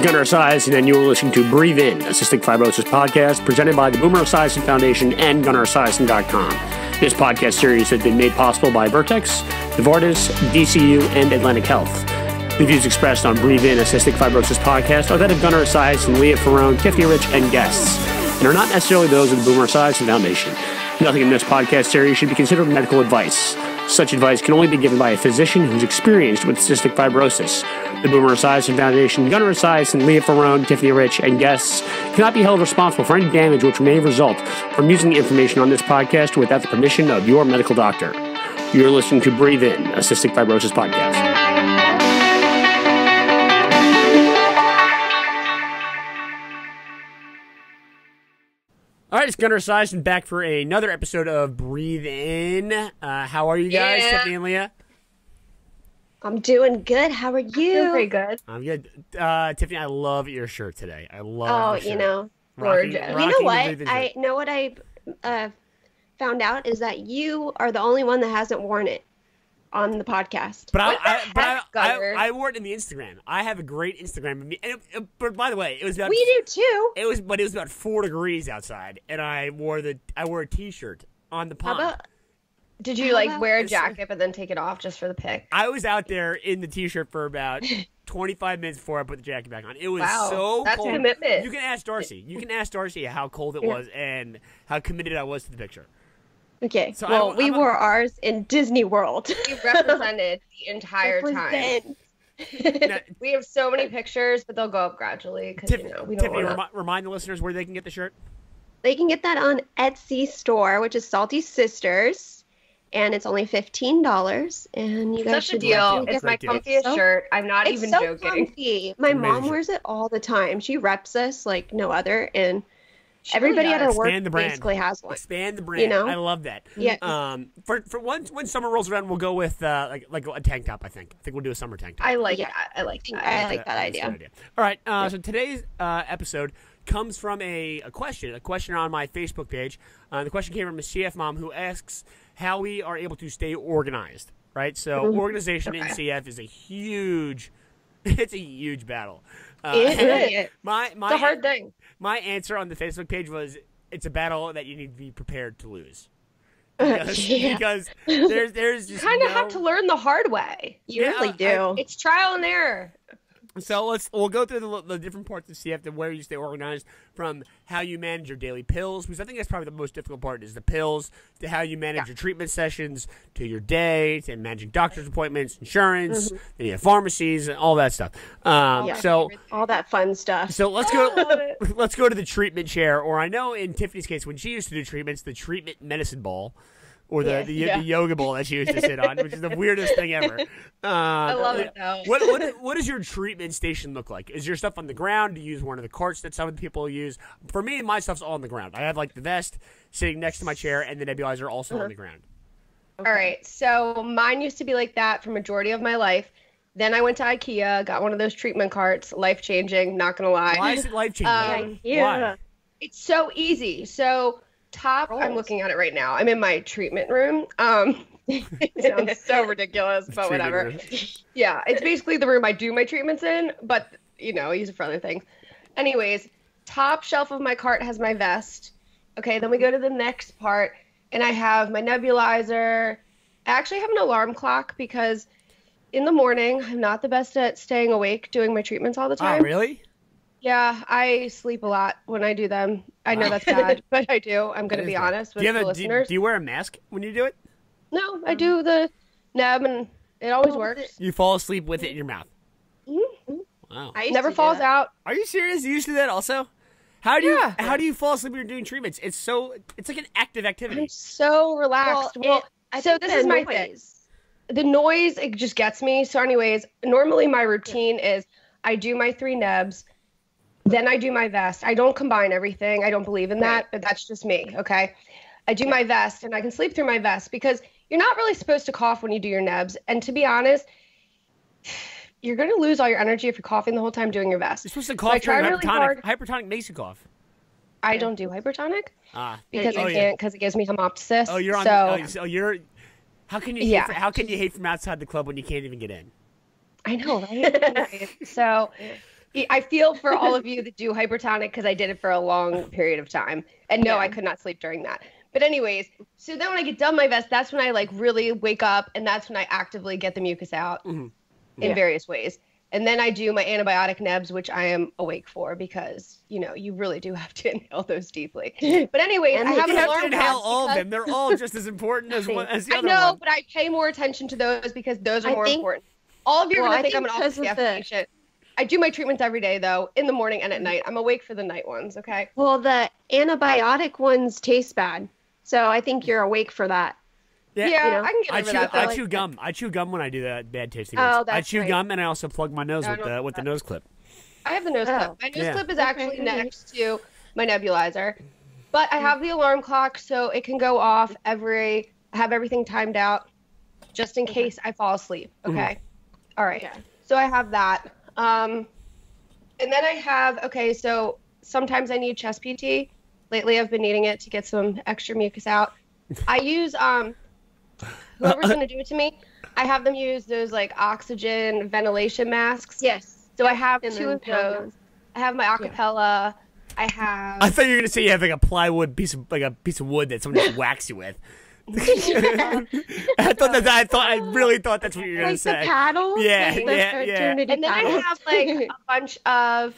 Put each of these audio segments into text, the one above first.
Gunnar Esiason, and you are listening to Breathe In, a cystic fibrosis podcast presented by the Boomer Esiason Foundation and GunnarEsiason.com. This podcast series has been made possible by Vertex, Novartis, DCU, and Atlantic Health. The views expressed on Breathe In, a cystic fibrosis podcast are that of Gunnar Esiason, Leah Ferrone, Tiffany Rich, and guests, and are not necessarily those of the Boomer Esiason Foundation. Nothing in this podcast series should be considered medical advice. Such advice can only be given by a physician who's experienced with cystic fibrosis. The Boomer Esiason Foundation, Gunnar Esiason, Leah Ferrone, Tiffany Rich, and guests cannot be held responsible for any damage which may result from using the information on this podcast without the permission of your medical doctor. You're listening to Breathe In, a cystic fibrosis podcast. All right, it's Gunnar Esiason back for another episode of Breathe In. How are you guys, Tiffany and Leah? I'm doing good. How are you? Doing pretty good. I'm good. Tiffany, I love your shirt today. I love your shirt. You know, gorgeous. You know what I found out is that you are the only one that hasn't worn it on the podcast. But I wore it in the Instagram. I have a great Instagram of me. But by the way, it was about we do too. It was about 4 degrees outside, and I wore a t-shirt on the pond. Did you wear a jacket but then take it off just for the pic? I was out there in the t-shirt for about 25 minutes before I put the jacket back on. It was so that's cold. That's commitment. You can ask Darcy how cold it was and how committed I was to the picture. Okay, so we wore ours in Disney World. We represented the entire time. We have so many pictures, but they'll go up gradually because we don't want to. Remind the listeners where they can get the shirt. They can get that on Etsy store, which is Salty Sisters. And it's only $15, and you guys should deal. It's my comfiest shirt. I'm not even joking. It's so comfy. My mom wears it all the time. She reps us like no other, and everybody at our work basically has one. Expand the brand. You know? I love that. Yeah. For when summer rolls around, we'll go with like a tank top. I think we'll do a summer tank top. I like that. I like that idea. All right. So today's episode comes from a question on my Facebook page. The question came from a CF mom who asks how we are able to stay organized, right? So organization in CF is a huge battle. It's a hard thing. My answer on the Facebook page was, it's a battle that you need to be prepared to lose. Because there's just you kind of have to learn the hard way. You really do. It's trial and error. So we'll go through the different parts of CF to where you stay organized, from how you manage your daily pills, because I think that's probably the most difficult part is the pills, to how you manage your treatment sessions, to your day, to managing doctor's appointments, insurance, pharmacies, and all that stuff. So all that fun stuff. So let's go to the treatment chair, or I know in Tiffany's case when she used to do treatments, the treatment medicine ball. Or the yoga ball that she used to sit on, which is the weirdest thing ever. I love it, though. What does your treatment station look like? Is your stuff on the ground? Do you use one of the carts that some of the people use? For me, my stuff's all on the ground. I have the vest sitting next to my chair, and the nebulizer also on the ground. Okay. All right, so mine used to be like that for majority of my life. Then I went to IKEA, got one of those treatment carts. Life-changing, not going to lie. Why is it life-changing? Why? It's so easy. So I'm looking at it right now. I'm in my treatment room. It sounds so ridiculous, but whatever. Yeah, it's basically the room I do my treatments in, but, I use it for other things. Anyways, top shelf of my cart has my vest. Okay, then we go to the next part, and I have my nebulizer. I actually have an alarm clock because in the morning, I'm not the best at staying awake doing my treatments all the time. Oh, really? Yeah, I sleep a lot when I do them. I know that's bad, but I do. I'm going to be honest with the listeners. Do you wear a mask when you do it? No, I do the neb, and it always works. You fall asleep with it in your mouth? Mm-hmm. Wow. It never falls out. Are you serious? You used to do that also? How do you fall asleep when you're doing treatments? It's like an active activity. I'm so relaxed. So this is my thing. The noise, it just gets me. So anyways, normally my routine is I do my 3 nebs. Then I do my vest. I don't combine everything. I don't believe in that, but that's just me, okay? I do my vest, and I can sleep through my vest because you're not really supposed to cough when you do your nebs. And to be honest, you're going to lose all your energy if you're coughing the whole time doing your vest. You're supposed to cough during hypertonic. Hypertonic makes you cough. I don't do hypertonic because I can't because it gives me hemoptysis. Oh, you're on. You're. How can you? How can you hate from outside the club when you can't even get in? I know, right? So I feel for all of you that do hypertonic because I did it for a long period of time. And no, I could not sleep during that. But anyways, so then when I get done my vest, that's when I like really wake up, and that's when I actively get the mucus out in various ways. And then I do my antibiotic nebs, which I am awake for because, you know, you really do have to inhale those deeply. But anyways, I have an alarm clock. Inhale all of them. They're all just as important as the other one. I know, but I pay more attention to those because those are more important. All of you are going to think I'm an off-staff patient. I do my treatments every day, though, in the morning and at night. I'm awake for the night ones, okay? Well, the antibiotic ones taste bad. So I think you're awake for that. Yeah, you know? I can get over that. Though. I chew gum. I chew gum when I do that bad tasting ones. I chew gum, and I also plug my nose with the nose clip. I have the nose clip. My nose clip is actually next to my nebulizer. But I have the alarm clock, so it can go off I have everything timed out just in case I fall asleep, okay? All right. Okay. So I have that. And then I have, so sometimes I need chest PT. Lately I've been needing it to get some extra mucus out. I use, whoever's going to do it to me, I have them use those like oxygen ventilation masks. Yes. So I have 2 of those. I have my acapella. I thought you were going to say you have like a plywood piece of wood that someone just whacks you with. I really thought that's what you were going to say. The paddle? Yeah. And then I have like a bunch of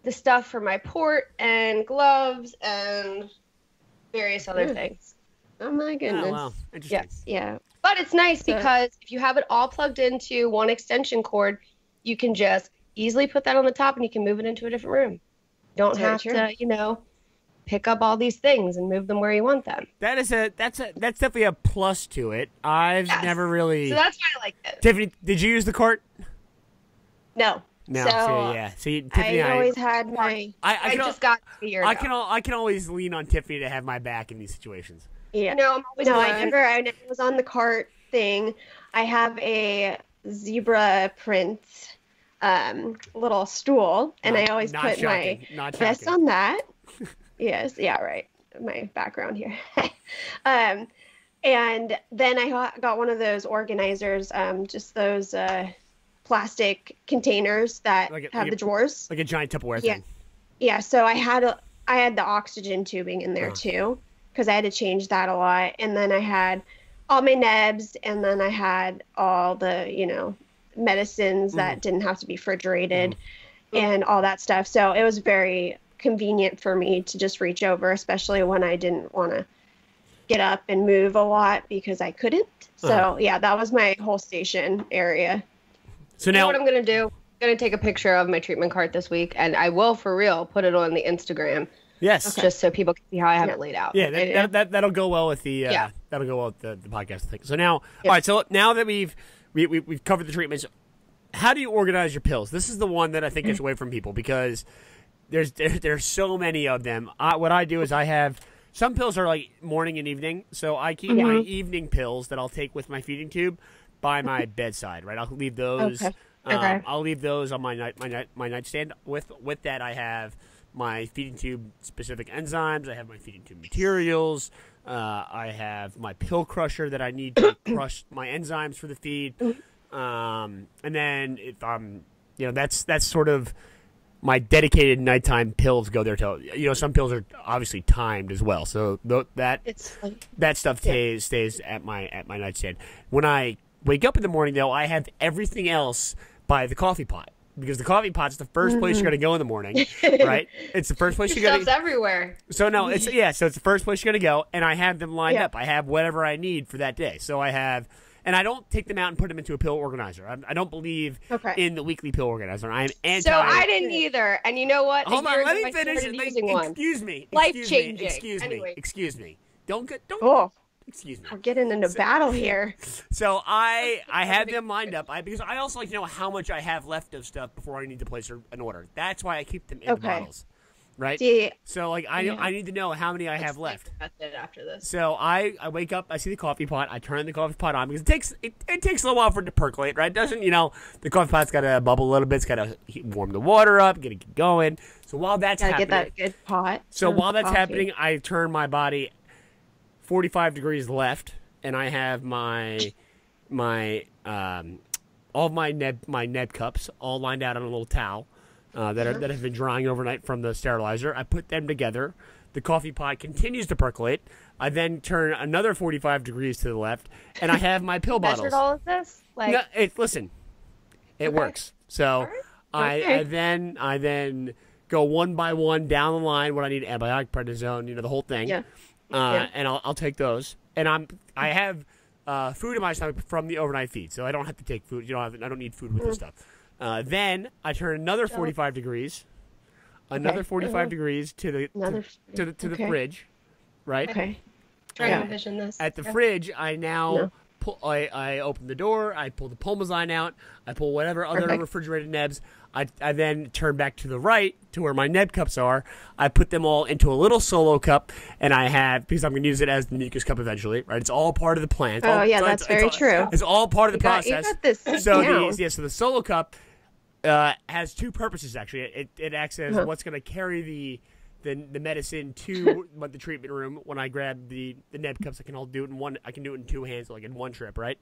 the stuff for my port and gloves and various other things. Oh my goodness. Oh, wow. Interesting. Yes. Yeah. But it's nice because if you have it all plugged into one extension cord, you can just easily put that on the top and you can move it into a different room. Don't have to, you know, pick up all these things and move them where you want them. That's definitely a plus to it. I've never really. So that's why I like it. Tiffany, did you use the cart? No. No. So Tiffany, I always had my. I just got a year ago. I can always lean on Tiffany to have my back in these situations. Yeah. No, I'm always I never was on the cart thing. I have a zebra print little stool, and I always put my vest on that. Yes, yeah, right. My background here. And then I got one of those organizers, just those plastic containers that have the drawers. Like a giant Tupperware thing. Yeah, so I had the oxygen tubing in there too, because I had to change that a lot. And then I had all my nebs, and then I had all the, you know, medicines that didn't have to be refrigerated and all that stuff. So it was very convenient for me to just reach over, especially when I didn't want to get up and move a lot because I couldn't. So yeah, that was my whole station area. So now you know what I'm going to do? I'm going to take a picture of my treatment cart this week, and I will, for real, put it on the Instagram. Yes. Just so people can see how I have it laid out. Yeah, that'll go well with the that'll go well with the podcast thing. So now, all right, so now that we've covered the treatments, how do you organize your pills? This is the one that I think gets away from people because there's so many of them. What I do is I have some pills are like morning and evening, so I keep my evening pills that I'll take with my feeding tube by my bedside. Right, I'll leave those. Okay. I'll leave those on my nightstand. With that, I have my feeding tube specific enzymes. I have my feeding tube materials. I have my pill crusher that I need to crush my enzymes for the feed. And then if that's sort of my dedicated nighttime pills go there till, you know, some pills are obviously timed as well. So that stuff stays at my nightstand. When I wake up in the morning, though, I have everything else by the coffee pot. Because the coffee pot's the first place you're going to go in the morning, right? It's the first place you're going to... Stuff's everywhere. So, no, it's the first place you're going to go, and I have them lined up. I have whatever I need for that day. So I have... And I don't take them out and put them into a pill organizer. I don't believe in the weekly pill organizer. I am anti... So I didn't either. And you know what? Hold on, let me finish. Excuse me. Life-changing. Excuse me. Don't... Oh. Excuse me. We're getting into battle here. So I have them lined up because I also like to know how much I have left of stuff before I need to place an order. That's why I keep them in the bottles, right? So like I need to know how many I have left. After this. So I wake up, I see the coffee pot, I turn the coffee pot on because it takes a little while for it to percolate, right? It doesn't, you know, the coffee pot's got to bubble a little bit, it's got to warm the water up, get it going. So while that's happening, get that good pot. So while that's happening, I turn my body 45 degrees left, and I have my all my neb cups all lined out on a little towel. that have been drying overnight from the sterilizer. I put them together. The coffee pot continues to percolate. I then turn another 45 degrees to the left, and I have my pill bottles. Measured all of this? No, listen, it works. So I then go one by one down the line. What I need: antibiotic, prednisone, the whole thing. Yeah. And I'll take those. And I have food in my stomach from the overnight feed, so I don't have to take food. I don't need food with this stuff. Then I turn another 45 degrees. Another 45 degrees to the fridge, right? Okay. Trying to envision this. At the fridge, I now I open the door. I pull the Pulmazine out. I pull whatever other refrigerated nebs. I then turn back to the right to where my neb cups are. I put them all into a little solo cup, and I have, because I'm going to use it as the mucus cup eventually, right? It's all part of the plan. That's very true. It's all part of the process. You got this so the solo cup has two purposes, actually. It acts as what's going to carry the medicine to the treatment room. When I grab the neb cups, I can do it in two hands, like in one trip, right?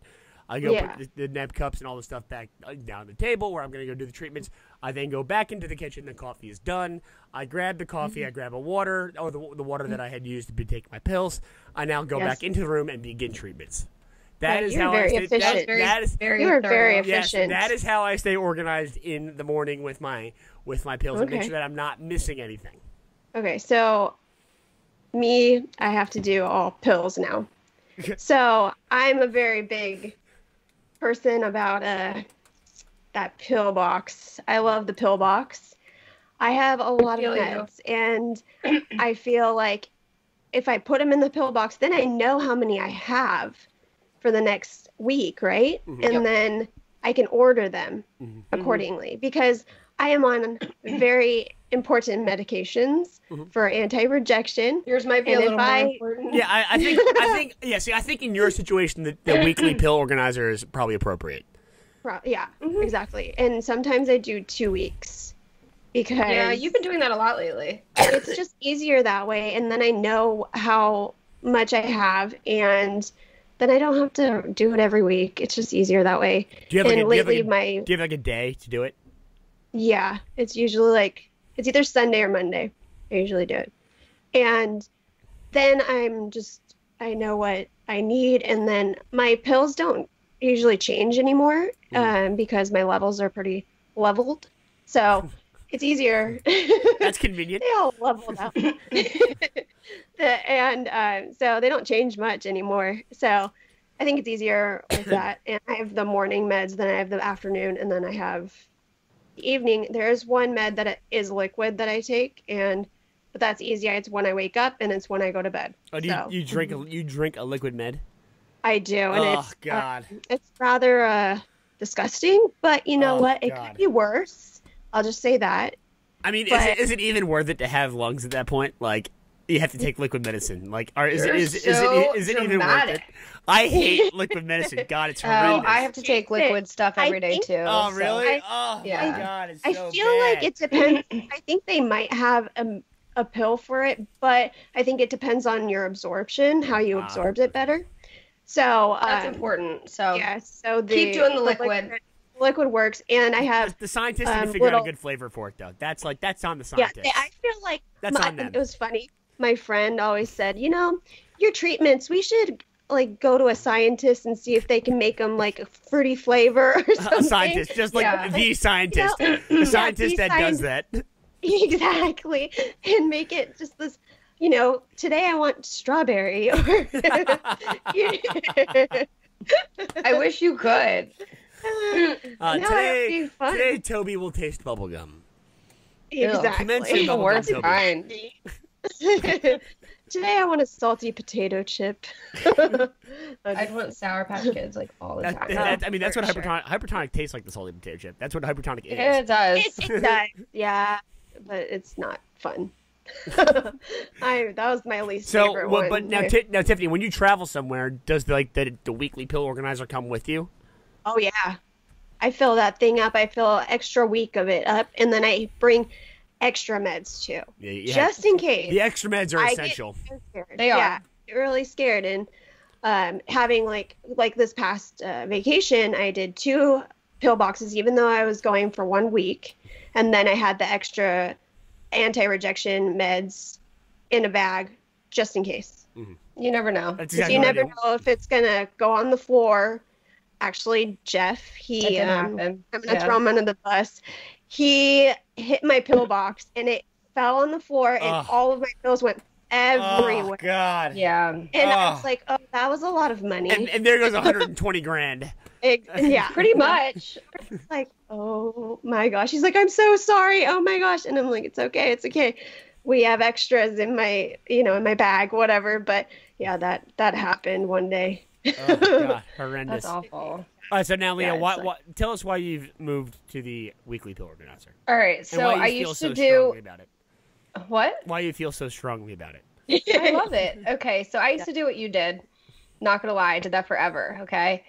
I go put the neb cups and all the stuff back down the table where I'm going to go do the treatments. I then go back into the kitchen. The coffee is done. I grab the coffee. I grab a water, or the water that I had used to take my pills. I now go back into the room and begin treatments. That is how I stay. You are very efficient. Yes, that is how I stay organized in the morning with my pills and make sure that I'm not missing anything. Okay, so I have to do all pills now. So I'm a very big person about that pill box. I love the pill box. I have a lot of meds, and I feel like if I put them in the pill box, then I know how many I have for the next week, right? And then I can order them accordingly, because I am on very important medications for anti-rejection. Yours might be a little more important. Yeah, I think in your situation, the weekly pill organizer is probably appropriate. Exactly. And sometimes I do 2 weeks because you've been doing that a lot lately. It's just easier that way, and then I know how much I have, and then I don't have to do it every week. It's just easier that way. Do you have a day to do it? Yeah, it's usually it's either Sunday or Monday. I usually do it. And then I know what I need, and then my pills don't usually change anymore because my levels are pretty leveled. So it's easier. That's convenient. They all leveled out. So they don't change much anymore. So I think it's easier with that. And I have the morning meds, then I have the afternoon, and then I have the evening. There's one med that is liquid that I take, but that's easy. It's when I wake up, and it's when I go to bed. Oh, you drink a liquid med? I do, and God, it's rather disgusting. But you know what? It could be worse. I'll just say that. I mean, is it even worth it to have lungs at that point? Like, you have to take liquid medicine. Like, is it even worth it? I hate liquid medicine. God, it's horrendous. I have to take liquid stuff every day too. Oh, really? Yeah. God, it's I feel like it depends. I think they might have a pill for it, but I think it depends on your absorption, how you absorb it better. So that's important. So keep doing the liquid. Liquid works, and I have the scientists need to figure out a good flavor for it, though. That's on the scientists. Yeah, I feel like that's on them. It was funny. My friend always said, your treatments, we should go to a scientist and see if they can make them a fruity flavor or something. A scientist, just the scientist, the scientist that does that. Exactly, and make it just this. Today I want strawberry. I wish you could. Today Toby will taste bubblegum. Exactly. The worst kind. Today I want a salty potato chip. I'd want Sour Patch Kids all the time. That's what hypertonic tastes like, the salty potato chip. That's what hypertonic is. Yeah, it does. It does. Yeah, but it's not fun. That was my least favorite one. But now, Tiffany, when you travel somewhere, does the weekly pill organizer come with you? Oh yeah, I fill that thing up. I fill extra week of it up, and then I bring extra meds too, just in case. The extra meds are essential. They are. Yeah, really scared, and having like this past vacation, I did 2 pill boxes, even though I was going for 1 week. And then I had the extra anti-rejection meds in a bag just in case. Mm-hmm. You never know. Exactly you never know if it's going to go on the floor. Actually, Jeff, I'm going to throw him under the bus. He hit my pill box and it fell on the floor and all of my pills went everywhere. Oh, God. Yeah. And I was like, oh, that was a lot of money. And there goes 120 grand. Yeah, pretty much. Like, oh my gosh. He's like, I'm so sorry. Oh my gosh. And I'm like, it's okay. It's okay. We have extras in my, in my bag, whatever. But yeah, that happened one day. Oh, God. Horrendous. That's awful. All right, so now, Leah, tell us why you've moved to the weekly pill organizer. All right, so I used to do about it. What? Why you feel so strongly about it? I love it. Okay, so I used to do what you did. Not gonna lie, I did that forever. Okay,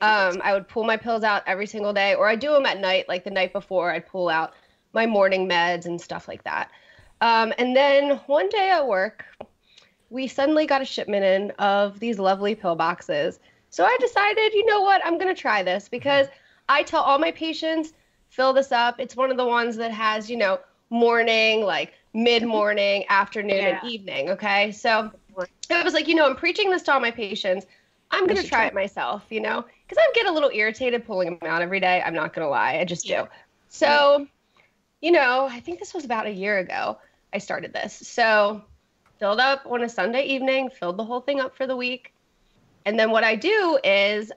I would pull my pills out every single day, or I'd do them at night, like the night before. I'd pull out my morning meds and stuff like that. And then one day at work, we suddenly got a shipment in of these lovely pill boxes. So I decided, you know what, I'm going to try this because I tell all my patients, fill this up. It's one of the ones that has, morning, like mid-morning, afternoon, and evening, okay? So I was like, I'm preaching this to all my patients. I'm going to try it myself, because I get a little irritated pulling them out every day. I'm not going to lie. I just do. So, I think this was about a year ago I started this. So filled up on a Sunday evening, filled the whole thing up for the week. And then what I do is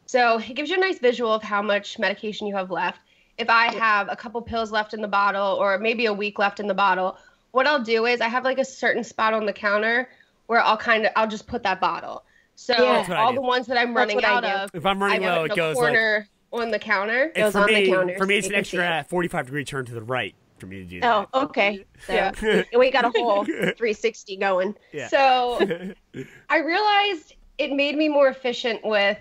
so it gives you a nice visual of how much medication you have left. If I have a couple pills left in the bottle or maybe a week left in the bottle, what I'll do is I have like a certain spot on the counter where I'll just put that bottle. So all the ones that I'm running out of, if I'm running low, it goes corner on the counter. It goes on the counter. For me, it's an extra 45-degree turn to the right. For me to do that. Oh, okay. So we got a whole 360 going. Yeah. So I realized it made me more efficient with,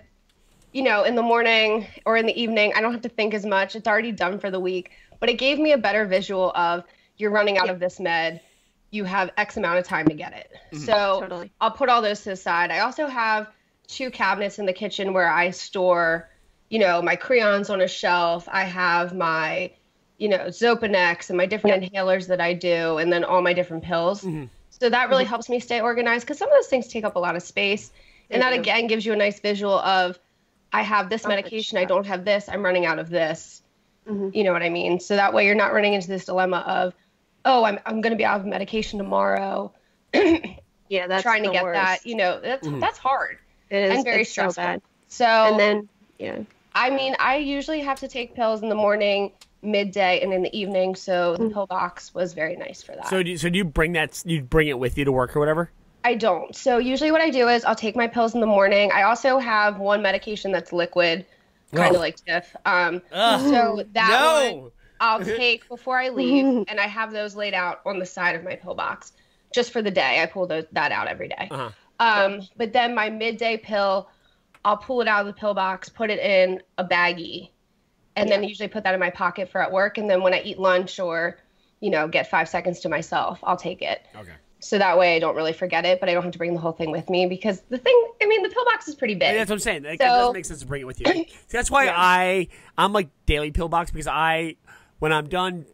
in the morning or in the evening. I don't have to think as much. It's already done for the week. But it gave me a better visual of you're running out of this med. You have X amount of time to get it. Mm-hmm. So I'll put all those to the side. I also have 2 cabinets in the kitchen where I store, my crayons on a shelf. I have my Zopanex and my different inhalers that I do, and then all my different pills. Mm-hmm. So that really helps me stay organized because some of those things take up a lot of space. And that, again, gives you a nice visual of, I have this medication, I don't have this, I'm running out of this. Mm-hmm. You know what I mean? So that way you're not running into this dilemma of, oh, I'm going to be out of medication tomorrow. Yeah, that's trying to get worst. that. That's hard. It is. And very stressful. So bad. So, and then, I mean, I usually have to take pills in the morning, midday, and in the evening, so the pill box was very nice for that. So do you bring it with you to work or whatever? I don't. So usually what I do is I'll take my pills in the morning. I also have one medication that's liquid, kind of like Tiff. So that one I'll take before I leave, and I have those laid out on the side of my pill box just for the day. I pull that out every day. But then my midday pill, I'll pull it out of the pill box, put it in a baggie, and then usually put that in my pocket for at work. And then when I eat lunch or, get 5 seconds to myself, I'll take it. Okay. So that way I don't really forget it, but I don't have to bring the whole thing with me because the pill box is pretty big. Yeah, that's what I'm saying. It doesn't make sense to bring it with you. See, that's why I'm like daily pill box because when I'm done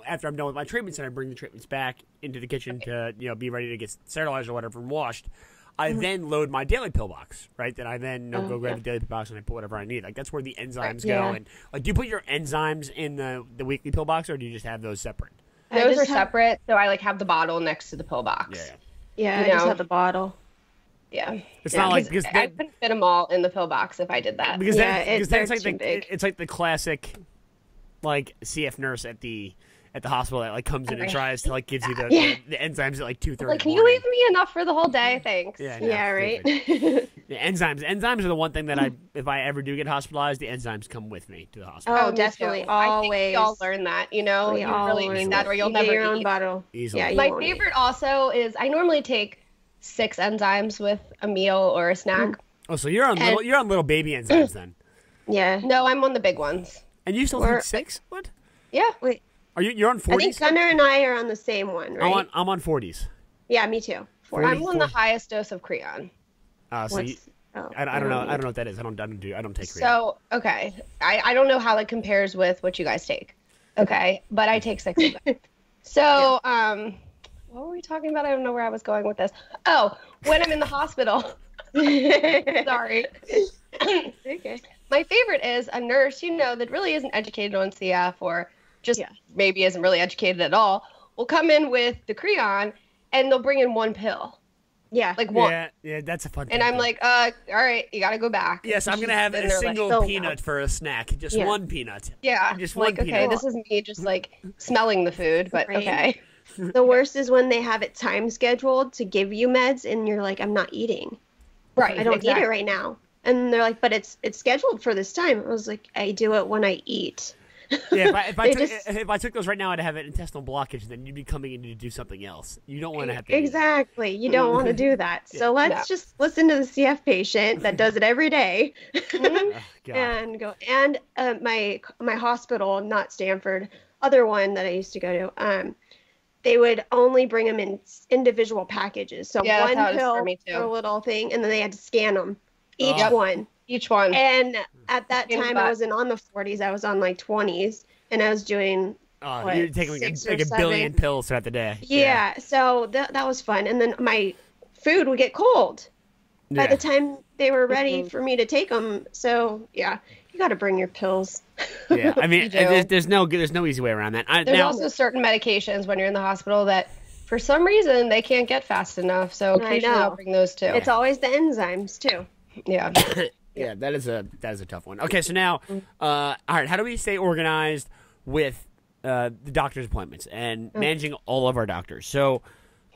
after I'm done with my treatments and I bring the treatments back into the kitchen to, be ready to get sterilized or whatever and washed, I then load my daily pill box, right? Then I go grab the daily pill box and I put whatever I need. Like that's where the enzymes go. And like, do you put your enzymes in the weekly pill box or do you just have those separate? Those are separate, so I have the bottle next to the pill box. Yeah, I just have the bottle. Yeah, it's not like because I couldn't fit them all in the pill box if I did that. Because it's like it's like the classic, like CF nurse at the hospital that like comes in and tries to like gives you the enzymes at like 2:30. Like, can you leave me enough for the whole day? Thanks. Yeah, right. Enzymes are the one thing that if I ever do get hospitalized, the enzymes come with me to the hospital. Oh, definitely, always. I think we all learn that. You really need that, or you'll never get your own eat. bottle. Easily. Yeah, my favorite also is I normally take 6 enzymes with a meal or a snack. Oh, so you're on little baby enzymes then? Yeah. No, I'm on the big ones. And you still take 6? What? Yeah. Wait. You're on 40s? I think Gunnar and I are on the same one, right? I'm on 40s. Yeah, me too. 40. I'm on the highest dose of Creon. So Oh, I don't know. I don't know what that is. I don't take creatine. So, okay. I don't know how it compares with what you guys take. Okay. But I take 6 of them. So, what were we talking about? I don't know where I was going with this. Oh, when I'm in the hospital. Sorry. Okay. My favorite is a nurse, that really isn't educated on CF or just maybe isn't really educated at all, will come in with the Creon and they'll bring in 1 pill. Yeah. Like 1. Yeah, that's a fun thing. And I'm like, all right, you got to go back. Yes, I'm going to have a single peanut for a snack. Just 1 peanut. Yeah. Just one peanut. Okay, this is me just like smelling the food, but okay. The worst is when they have it time scheduled to give you meds and you're like, I'm not eating. Right. I don't eat it right now. And they're like, but it's scheduled for this time. I was like, I do it when I eat. Yeah, if I took those right now, I'd have an intestinal blockage. Then you'd be coming in to do something else. You don't want to have to. Exactly. You don't want to do that. So let's just listen to the CF patient that does it every day, and go. And my hospital, not Stanford, other one that I used to go to. They would only bring them in individual packages. So 1 pill for a little thing, and then they had to scan them each one. Each one. And at that time, I wasn't on the 40s. I was on like 20s, and I was doing. You're taking like a billion pills throughout the day. Yeah, so that was fun. And then my food would get cold by the time they were ready for me to take them. So yeah, you got to bring your pills. Yeah, I mean, there's no easy way around that. There's also certain medications when you're in the hospital that, for some reason, they can't get fast enough. So occasionally I'll bring those too. It's always the enzymes too. Yeah. Yeah, that is a tough one. Okay, so now, all right, how do we stay organized with the doctor's appointments and managing all of our doctors? So,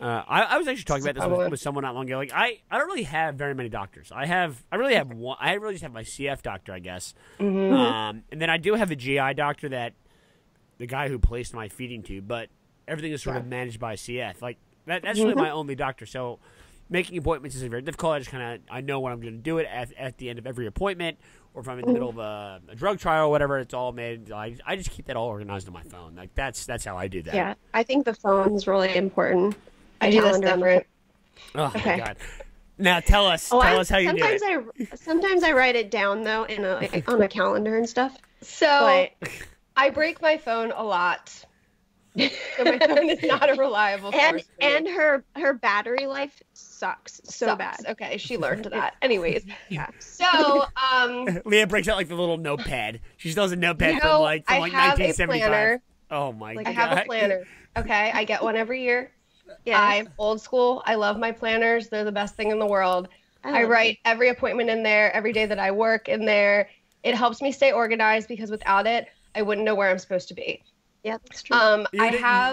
I was actually talking about this with someone not long ago. Like, I don't really have very many doctors. I really have one. I really just have my CF doctor, I guess. And then I do have a GI doctor, that the guy who placed my feeding tube, but everything is sort of managed by CF. Like that's really my only doctor. So making appointments isn't very difficult. I just I know when I'm going to do it at the end of every appointment, or if I'm in the middle of a drug trial or whatever. It's all made. I just keep that all organized on my phone. Like that's how I do that. Yeah, I think the phone's really important. I do this different. Oh my God! Now tell us how you do it. Sometimes I write it down though on a calendar and stuff. So I break my phone a lot. So my phone is not a reliable source. And her battery life sucks so bad. Okay, she learned that. Anyways, yeah. So Leah breaks out like the little notepad. She still has a notepad from 1975. Oh my God! I have a planner. Okay, I get one every year. Yes. I'm old school. I love my planners. They're the best thing in the world. I write every appointment in there, every day that I work in there. It helps me stay organized, because without it, I wouldn't know where I'm supposed to be. Yeah, that's true.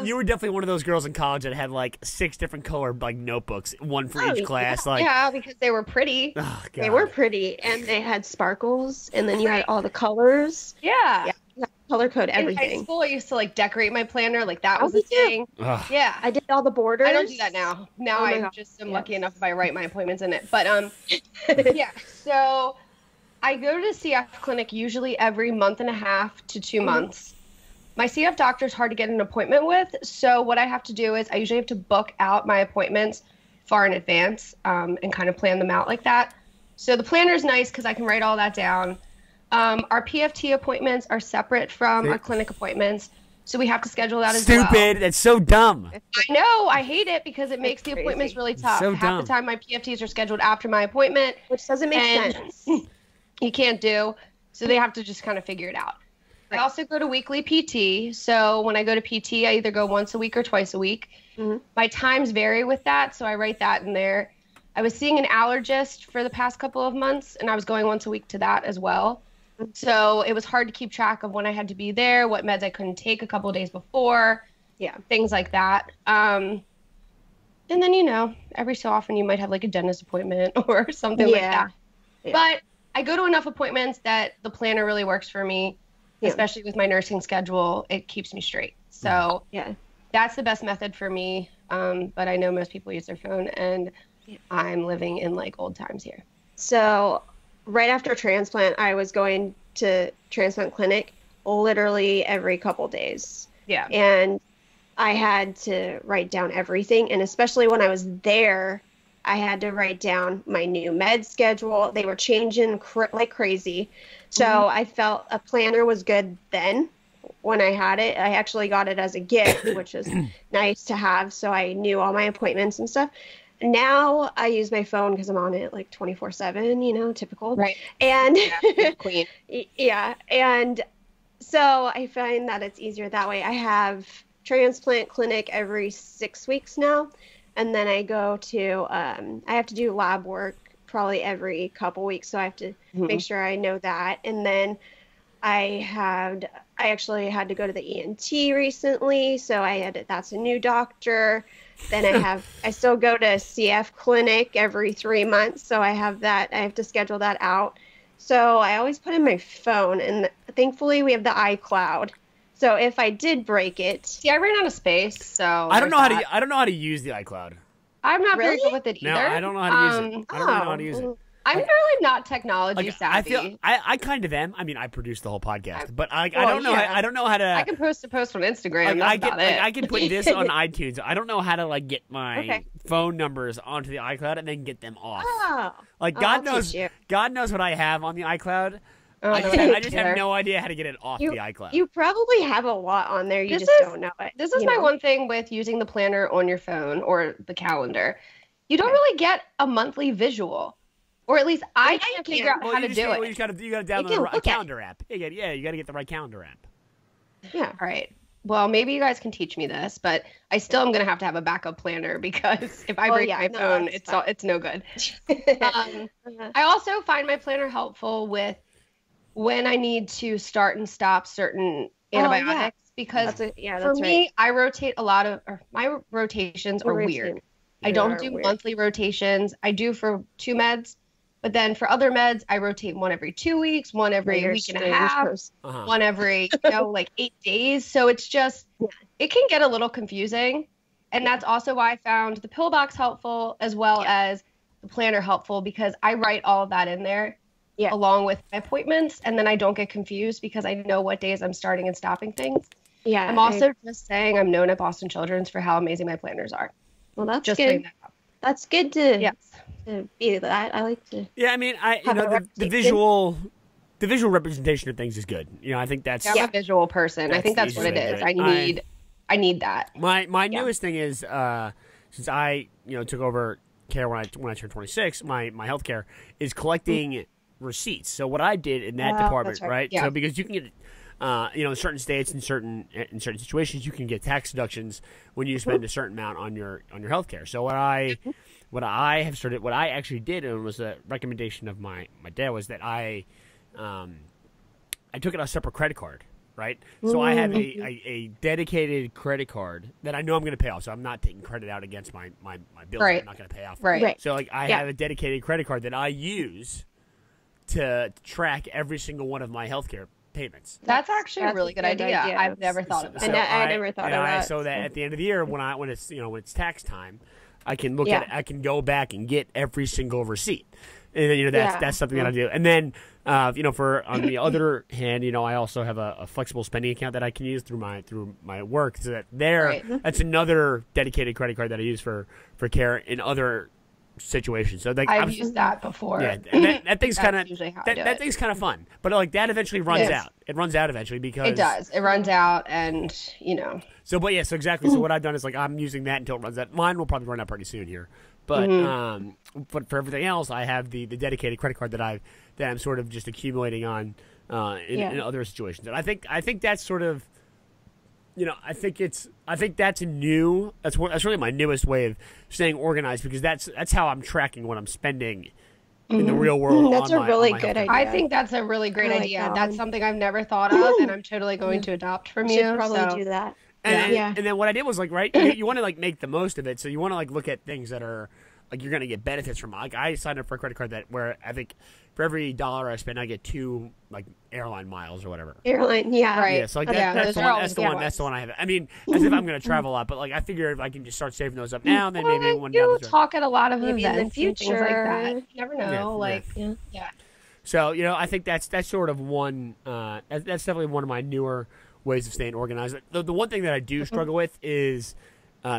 You were definitely one of those girls in college that had like 6 different colored notebooks, one for each class. Yeah, because they were pretty. Oh, God. They were pretty, and they had sparkles, and then you had all the colors. Yeah. Color code everything. In high school, I used to decorate my planner. Like that was a thing. Yeah, I did all the borders. I don't do that now. Now I just am lucky enough if I write my appointments in it. But yeah. So I go to the CF clinic usually every month and a half to 2 months. My CF doctor is hard to get an appointment with. So what I have to do is I usually have to book out my appointments far in advance and kind of plan them out like that. So the planner is nice because I can write all that down. Our PFT appointments are separate from our clinic appointments, so we have to schedule that as well. Stupid. That's so dumb. I know. I hate it because it makes the appointments really tough. So Half the time my PFTs are scheduled after my appointment. Which doesn't make sense. You can't do. So they have to just kind of figure it out. I also go to weekly PT. So when I go to PT, I either go once a week or twice a week. My times vary with that, so I write that in there. I was seeing an allergist for the past couple of months, and I was going once a week to that as well. So it was hard to keep track of when I had to be there, what meds I couldn't take a couple of days before, things like that. And then, every so often you might have like a dentist appointment or something like that. Yeah. But I go to enough appointments that the planner really works for me, especially with my nursing schedule. It keeps me straight. So that's the best method for me. But I know most people use their phone, and I'm living in like old times here. So right after transplant, I was going to transplant clinic literally every couple days. Yeah. And I had to write down everything. And especially when I was there, I had to write down my new med schedule. They were changing like crazy. So I felt a planner was good then when I had it. I actually got it as a gift, which was nice to have. So I knew all my appointments and stuff. Now I use my phone because I'm on it like 24/7, you know, typical. Right. And Queen. yeah. And so I find that it's easier that way. I have transplant clinic every 6 weeks now. And then I go to, I have to do lab work probably every couple weeks. So I have to make sure I know that. And then I actually had to go to the ENT recently. So that's a new doctor. Then I still go to CF clinic every 3 months. So I have to schedule that out. So I always put in my phone, and thankfully we have the iCloud. So if I did break it, see, I ran out of space, so I don't know how to use the iCloud. I'm not very good with it either. No, I don't know how to use it. I don't really know how to use it. I'm really not technology savvy. I kind of am. I mean, I produce the whole podcast, but I don't know. I don't know how to. I can post a post on Instagram. I can put this on iTunes. I don't know how to get my phone numbers onto the iCloud and then get them off. Oh, God knows what I have on the iCloud. I just have no idea how to get it off the iCloud. You probably have a lot on there. You just don't know it. This is my one thing with using the planner on your phone or the calendar. You don't really get a monthly visual. Or at least I can't figure out how to do it. You got to download the right calendar app. You got to get the right calendar app. Yeah. All right. Well, maybe you guys can teach me this, but I still am going to have a backup planner because if I break my phone, it's no good. I also find my planner helpful with when I need to start and stop certain antibiotics because for me, I rotate my rotations are weird. I don't do monthly rotations. I do for 2 meds. But then for other meds, I rotate one every 2 weeks, one every week and a half, one every, 8 days. So it's just, it can get a little confusing. And that's also why I found the pill box helpful as well as the planner helpful because I write all of that in there along with my appointments. And then I don't get confused because I know what days I'm starting and stopping things. Yeah. I'm also just saying I'm known at Boston Children's for how amazing my planners are. Well, that's just good. That's good to be that. I like to. Yeah, I mean, the visual representation of things is good. I think that's. I'm a visual person. I think that's what it is. I need that. My newest thing is since I took over care when I turned 26, my healthcare is collecting receipts. So what I did in that department, right? Yeah. So because you can get. In certain states, in certain situations, you can get tax deductions when you spend a certain amount on your healthcare. So what I actually did, and it was a recommendation of my dad, was that I took it on a separate credit card, right? So I have a dedicated credit card that I know I'm going to pay off. So I'm not taking credit out against my bills. Right. I'm not going to pay off. Right. So I have a dedicated credit card that I use to track every single one of my healthcare payments. That's actually a really good idea. I've never thought of that. I never thought of that. So that at the end of the year, when it's tax time, I can look at it. I can go back and get every single receipt, and that's something that I do. And then for on the other hand, I also have a flexible spending account that I can use through my work. So that that's another dedicated credit card that I use for care in other situations. So I've used that before. Yeah, and that thing's kind of that thing's kind of fun, but that eventually runs out. It runs out eventually because it does. It runs out, and So, but so exactly. So what I've done is I'm using that until it runs out. Mine will probably run out pretty soon here, but but for everything else, I have the dedicated credit card that I'm sort of just accumulating on in other situations, and I think that's sort of. I think that's new. That's really my newest way of staying organized because that's how I'm tracking what I'm spending in the real world. That's a really good idea. I think that's a really great idea. That's something I've never thought of, and I'm totally going to adopt from you. Should probably do that. And then what I did was you want to make the most of it. So you want to look at things that are you're going to get benefits from. I signed up for a credit card where I think for every $1 I spend, I get 2 airline miles or whatever. Airline, right? Yeah, so that's the one I have. I mean, as if I'm going to travel a lot, but I figure if I can just start saving those up now, then maybe one down the road. Talk at a lot of events in the future, like that. You never know. Yeah. So I think that's sort of one. That's definitely one of my newer ways of staying organized. The one thing that I do struggle with is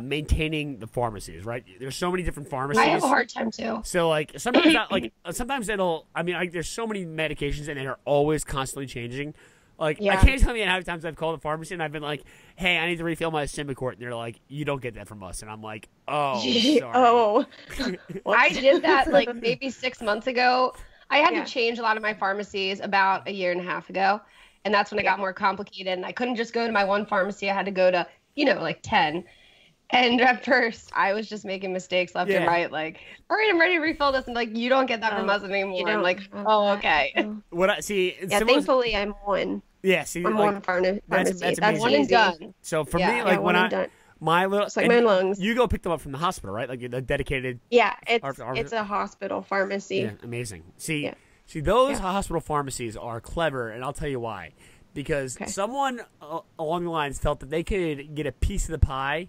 maintaining the pharmacies, right? There's so many different pharmacies. I have a hard time too. So like sometimes it'll. I mean, there's so many medications and they're always constantly changing. Like I can't tell you how many times I've called the pharmacy and I've been like, "Hey, I need to refill my Symbicort," and they're like, "You don't get that from us," and I'm like, "Oh, sorry." I did that like maybe 6 months ago. I had to change a lot of my pharmacies about a year and a half ago, and that's when it got more complicated. And I couldn't just go to my one pharmacy; I had to go to like 10. And at first, I was just making mistakes left and right. Like, all right, I'm ready to refill this. And like, you don't get that from us anymore. I'm like, oh, okay. What I see? Yeah, thankfully, I'm one. Yeah, see, I'm one pharmacy. That's one and done. So for me, like when my little, it's like my lungs. You go pick them up from the hospital, right? Like the dedicated. Yeah, it's a hospital pharmacy. Yeah, amazing. See, those hospital pharmacies are clever, and I'll tell you why. Because someone along the lines felt that they could get a piece of the pie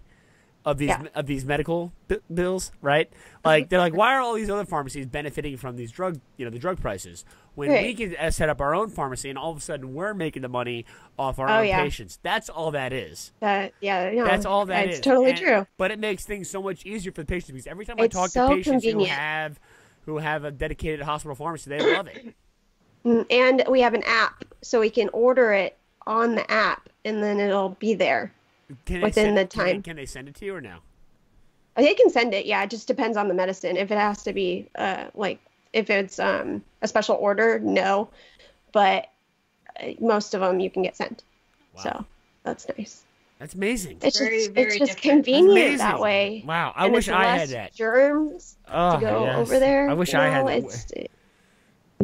of these medical bills, right? Like they're like, why are all these other pharmacies benefiting from these the drug prices when we can set up our own pharmacy and all of a sudden we're making the money off our own patients? That's all that is. That's all that is. It's totally true. But it makes things so much easier for the patients because every time I talk to patients who have a dedicated hospital pharmacy, they love it. And we have an app, so we can order it on the app, and then it'll be there. Within the time. Can they send it to you or no? They can send it. Yeah, it just depends on the medicine. If it has to be if it's a special order, no. But most of them you can get sent. Wow. So that's nice. That's amazing. It's just convenient that way. Wow, I wish I had that. Germs to go over there. I wish I had that.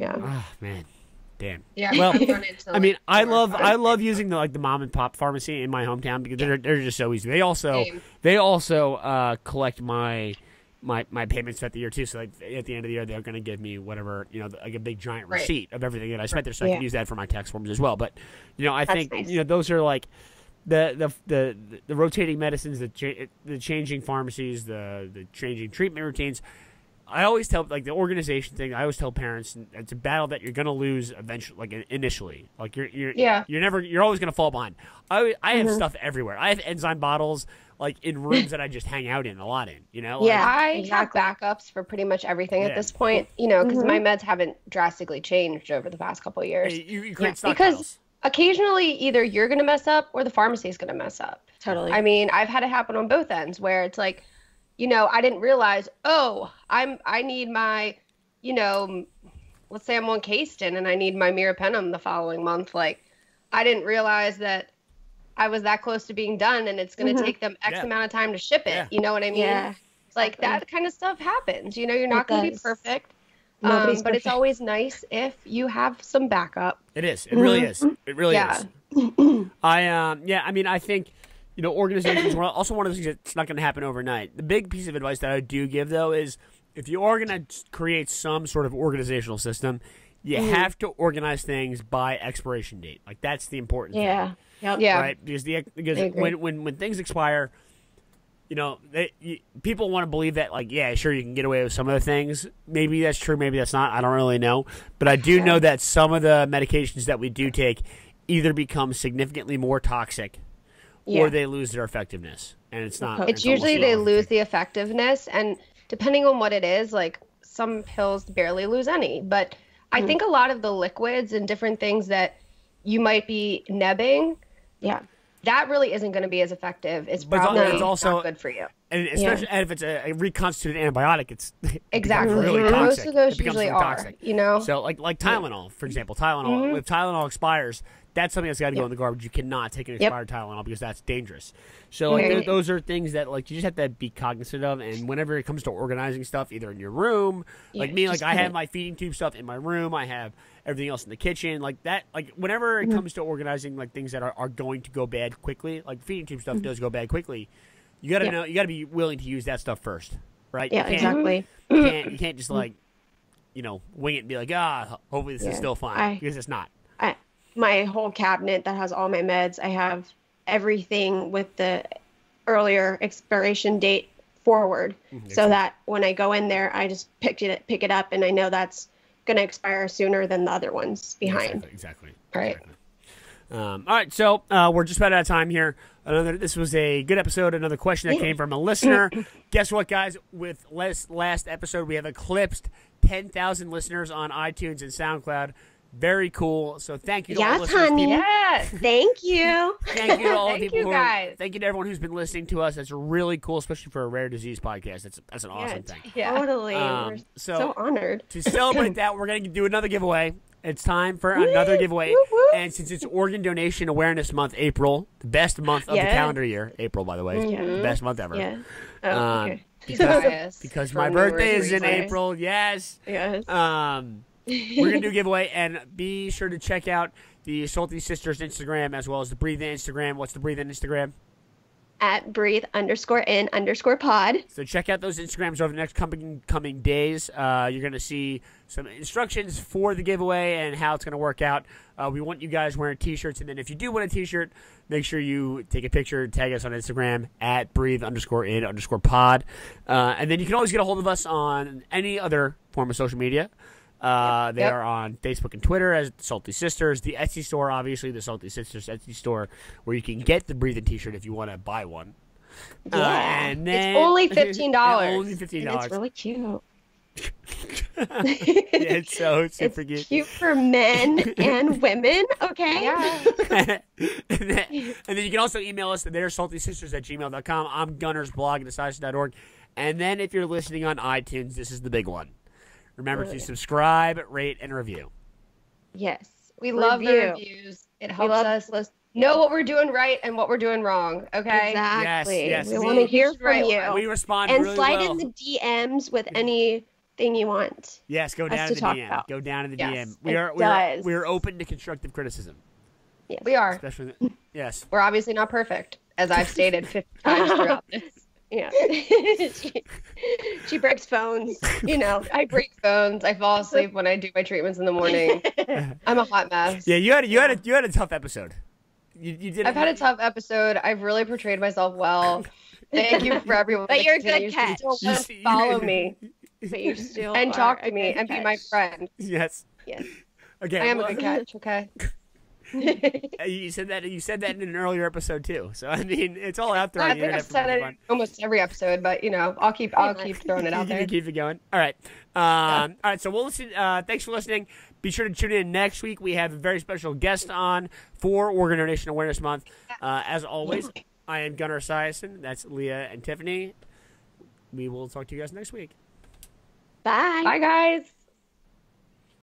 Yeah. Oh man. Damn. Yeah. Well, I mean, I love using the mom and pop pharmacy in my hometown because they're just so easy. They also collect my payments throughout the year too. So like at the end of the year, they're going to give me whatever like a big giant receipt of everything that I spent there, so I can use that for my tax forms as well. But I think nice. Those are like the rotating medicines, the changing pharmacies, the changing treatment routines. I always tell, like, the organization thing, I always tell parents it's a battle that you're going to lose eventually, like, initially. Like, you're always going to fall behind. I have stuff everywhere. I have enzyme bottles, like, in rooms that I just hang out in a lot in, I have backups for pretty much everything at this point, because my meds haven't drastically changed over the past couple of years. You create stockpiles. Because occasionally either you're going to mess up or the pharmacy is going to mess up. Totally. I mean, I've had it happen on both ends where it's like, I didn't realize, I need my, let's say I'm on Cayston and I need my Mirapenem the following month. Like, I didn't realize that I was that close to being done and it's going to take them X amount of time to ship it. Yeah. You know what I mean? Yeah. Like, that kind of stuff happens. You're not going to be perfect. But it's always nice if you have some backup. It is. It really is. It really is. I mean, I think... organizations are also one of the things that's not going to happen overnight. The big piece of advice that I do give, though, is if you are going to create some sort of organizational system, you have to organize things by expiration date. Like, that's the important thing. Yeah. Right? Because when things expire, people want to believe that, like, yeah, sure, you can get away with some of the things. Maybe that's true, maybe that's not. I don't really know. But I do know that some of the medications that we do take either become significantly more toxic or they lose their effectiveness, and it's not. It's usually they lose the effectiveness, and depending on what it is, like some pills barely lose any. But I think a lot of the liquids and different things that you might be nebbing, that really isn't going to be as effective. It's probably also not good for you. And especially if it's a reconstituted antibiotic, it's exactly really toxic. Most of those it usually really are. Toxic. So like Tylenol, for example, Tylenol. If Tylenol expires, that's something that's got to go in the garbage. You cannot take an expired Tylenol because that's dangerous. So like those are things that like you just have to be cognizant of. And whenever it comes to organizing stuff, either in your room, like me, like I have my feeding tube stuff in my room. I have everything else in the kitchen, like that. Like whenever it comes to organizing like things that are going to go bad quickly, like feeding tube stuff does go bad quickly. You gotta know. You gotta be willing to use that stuff first, right? Yeah, exactly. You can't just like wing it and be like, hopefully this is still fine, because it's not. My whole cabinet that has all my meds, I have everything with the earlier expiration date forward, so that when I go in there, I just pick it up, and I know that's going to expire sooner than the other ones behind. Exactly. Right. All right, so we're just about out of time here. This was a good episode. Another question that came from a listener. Guess what, guys? With last episode, we have eclipsed 10,000 listeners on iTunes and SoundCloud. Very cool. So thank you to all the listeners. Honey. Yes. Thank you. Thank you to all the Thank people you guys. Thank you to everyone who's been listening to us. That's really cool, especially for a rare disease podcast. That's an awesome thing. Yeah. Totally. We're so honored. To celebrate that, we're going to do another giveaway. It's time for another giveaway. Woo, woo. And since it's Organ Donation Awareness Month, April, the best month of the calendar year. April, by the way. The best month ever. Yeah. Oh, okay. Because my birthday is in April. Yes. Yes. We're going to do a giveaway, and be sure to check out the Salty Sisters Instagram as well as the Breathe In Instagram. What's the Breathe In Instagram? At breathe_in_pod. So check out those Instagrams over the next coming days. You're going to see some instructions for the giveaway and how it's going to work out. We want you guys wearing T-shirts, and then if you do win a T-shirt, make sure you take a picture, tag us on Instagram at breathe_in_pod. And then you can always get a hold of us on any other form of social media. They are on Facebook and Twitter as Salty Sisters. The Etsy store, obviously, the Salty Sisters Etsy store, where you can get the Breathe In T-shirt if you want to buy one. Yeah. And then, it's only $15. Only $15. And it's really cute. It's so super it's cute. cute for men and women, okay? Yeah. and then you can also email us. They're saltysisters@gmail.com. I'm Gunnar's blog at Esiason.org. And then if you're listening on iTunes, this is the big one. Remember to subscribe, rate, and review. Yes. We love the reviews. It helps us know what we're doing right and what we're doing wrong, okay? Exactly. Yes. We want to hear from you. We respond and really slide well. in the DMs with anything you want. Yes, go down to the DM. About. Go down to the Yes, DM. We are open to constructive criticism. Yes. We are. Especially, yes. We're obviously not perfect, as I've stated 50 times throughout this. Yeah. she breaks phones. I break phones. I fall asleep when I do my treatments in the morning. I'm a hot mess. Yeah, you had a tough episode. You did. I've had a tough episode. I've really portrayed myself well. Thank you for everyone. But you're a good catch. Follow me. But you still and talk to me and be my friend. Yes. Yes. Okay. I am a good catch. Okay. You said that in an earlier episode too. So I mean, it's all out there on the internet. I've said it almost every episode, but I'll keep throwing it out there. You keep it going. All right. All right. So we'll listen. Thanks for listening. Be sure to tune in next week. We have a very special guest on for Organ Donation Awareness Month. As always, I am Gunnar Esiason. That's Leah and Tiffany. We will talk to you guys next week. Bye. Bye, guys.